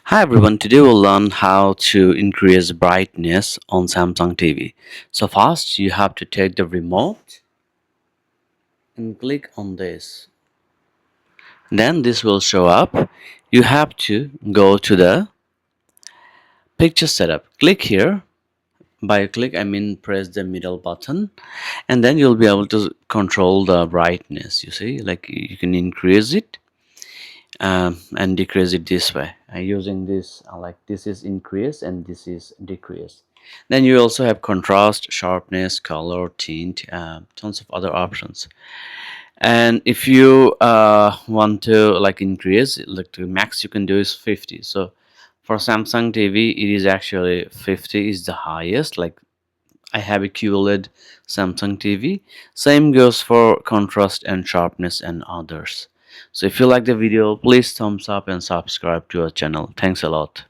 Hi everyone, today we'll learn how to increase brightness on Samsung TV. So first you have to take the remote and click on this. Then this will show up. You have to go to the picture setup. Click here. By click I mean press the middle button and then you'll be able to control the brightness. You see, like you can increase it and decrease it this way using this like this is increase and this is decrease. Then you also have contrast, sharpness, color, tint, tons of other options. And if you want to like increase like the max you can do is 50. So for Samsung TV it is actually 50 is the highest. Like I have a QLED Samsung TV. Same goes for contrast and sharpness and others. So if you like the video, please thumbs up and subscribe to our channel. Thanks a lot.